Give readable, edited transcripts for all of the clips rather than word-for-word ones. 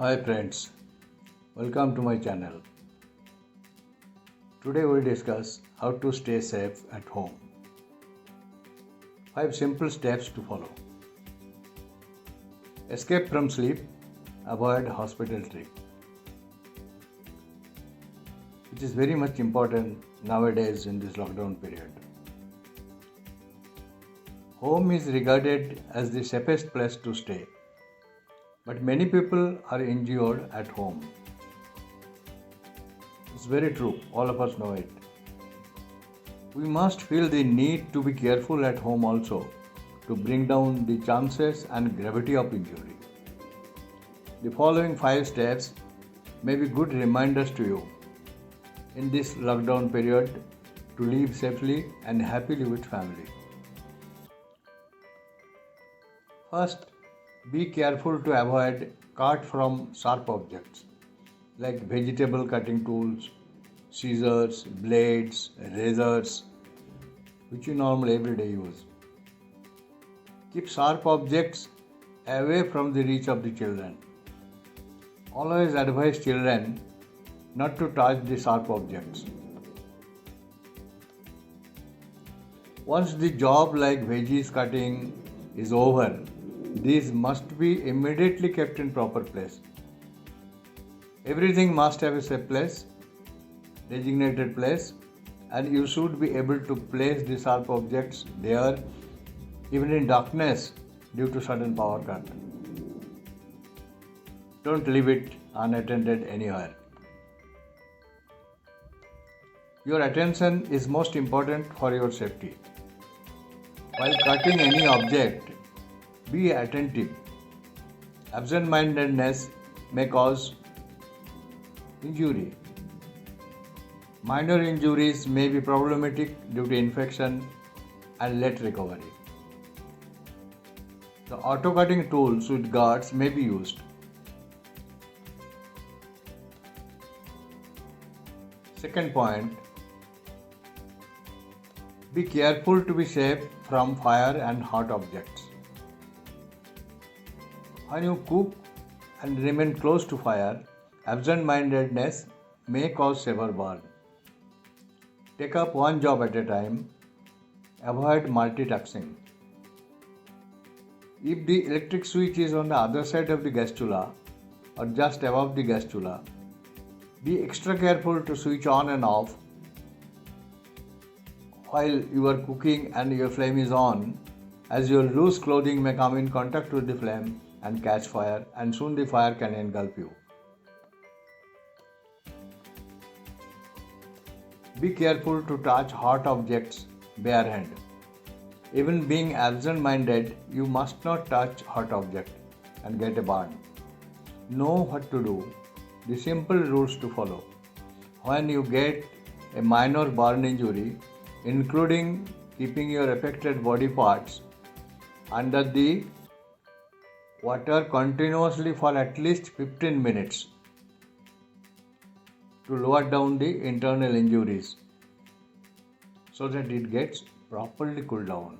Hi friends, welcome to my channel. Today we'll discuss how to stay safe at home. 5 simple steps to follow. Escape from sleep, avoid hospital trip. It is very much important nowadays in this lockdown period. Home is regarded as the safest place to stay, but many people are injured at home. It's very true, all of us know it. We must feel the need to be careful at home also to bring down the chances and gravity of injury. The following 5 steps may be good reminders to you in this lockdown period to live safely and happily with family. First, be careful to avoid cut from sharp objects like vegetable cutting tools, scissors, blades, razors, which you normally everyday use. Keep sharp objects away from the reach of the children. Always advise children not to touch the sharp objects. Once the job like veggies cutting is over, these must be immediately kept in proper place. Everything must have a safe place, designated place, and you should be able to place the sharp objects there even in darkness due to sudden power cut. Don't leave it unattended anywhere. Your attention is most important for your safety. While cutting any object, be attentive. Absent-mindedness may cause injury. Minor injuries may be problematic due to infection and late recovery. The auto-cutting tools with guards may be used. Second point, be careful to be safe from fire and hot objects. When you cook and remain close to fire, absent-mindedness may cause severe burn. Take up one job at a time. Avoid multitasking. If the electric switch is on the other side of the gas chula or just above the gas chula, be extra careful to switch on and off while you are cooking and your flame is on, as your loose clothing may come in contact with the flame and catch fire, and soon the fire can engulf you. Be careful to touch hot objects bare hand. Even being absent-minded, you must not touch hot object and get a burn. Know what to do. The simple rules to follow. When you get a minor burn injury, including keeping your affected body parts under the water continuously for at least 15 minutes to lower down the internal injuries so that it gets properly cooled down.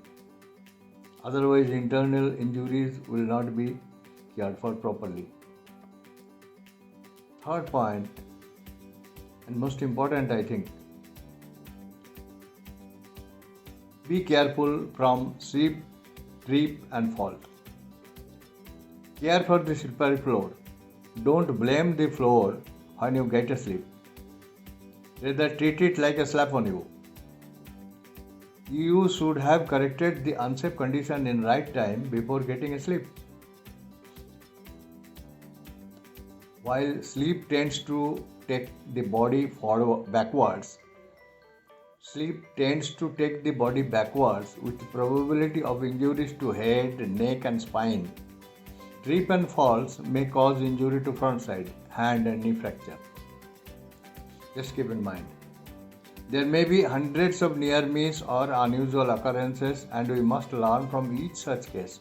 Otherwise, internal injuries will not be cared for properly. Third point, and most important I think, be careful from slip, trip and fall. Care for the slippery floor. Don't blame the floor when you get a slip. Rather treat it like a slap on you. You should have corrected the unsafe condition in right time before getting a slip. While sleep tends to take the body backwards, sleep tends to take the body backwards with probability of injuries to head, neck and spine. Trip and falls may cause injury to front side, hand and knee fracture. Just keep in mind. There may be hundreds of near miss or unusual occurrences, and we must learn from each such case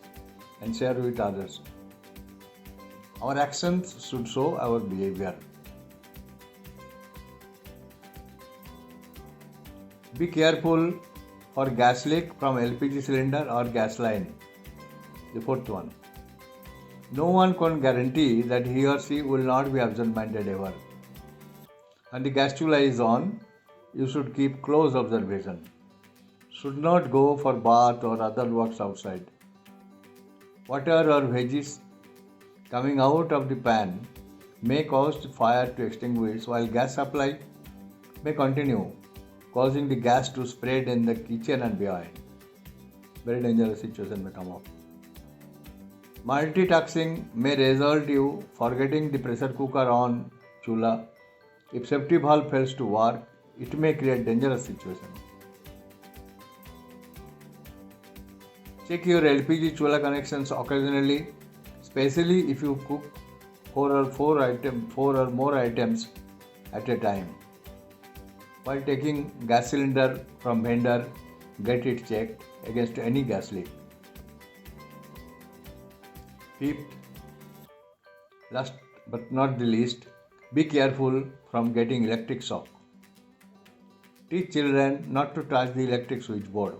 and share with others. Our actions should show our behavior. Be careful for gas leak from LPG cylinder or gas line. The fourth one. No one can guarantee that he or she will not be absent-minded ever. And the gas chula is on, you should keep close observation. Should not go for bath or other works outside. Water or veggies coming out of the pan may cause fire to extinguish while gas supply may continue, causing the gas to spread in the kitchen and beyond. Very dangerous situation may come up. Multitasking may result you forgetting the pressure cooker on chula. If safety valve fails to work, it may create dangerous situation. Check your LPG chula connections occasionally, especially if you cook four or more items at a time. While taking gas cylinder from vendor, get it checked against any gas leak. Fifth, last but not the least, be careful from getting electric shock. Teach children not to touch the electric switchboard.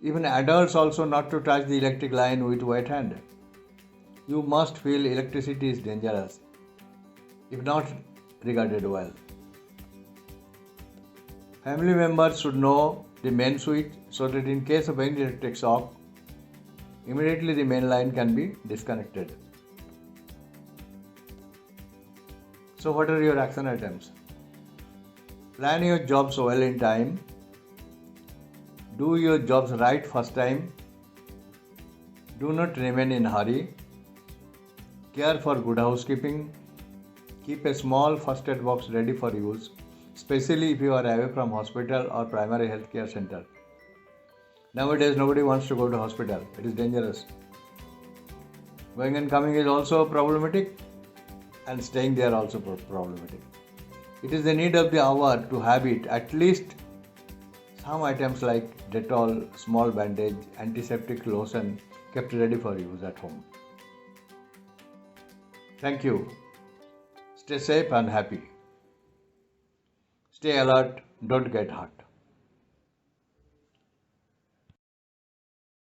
Even adults also not to touch the electric line with wet hand. You must feel electricity is dangerous, if not regarded well. Family members should know the main switch so that in case of any electric shock, immediately the main line can be disconnected. So what are your action items? Plan your jobs well in time. Do your jobs right first time. Do not remain in hurry. Care for good housekeeping. Keep a small first aid box ready for use, especially if you are away from hospital or primary health care center. Nowadays, nobody wants to go to hospital. It is dangerous. Going and coming is also problematic, and staying there also problematic. It is the need of the hour to have it, at least some items like Dettol, small bandage, antiseptic lotion kept ready for use at home. Thank you. Stay safe and happy. Stay alert, don't get hurt.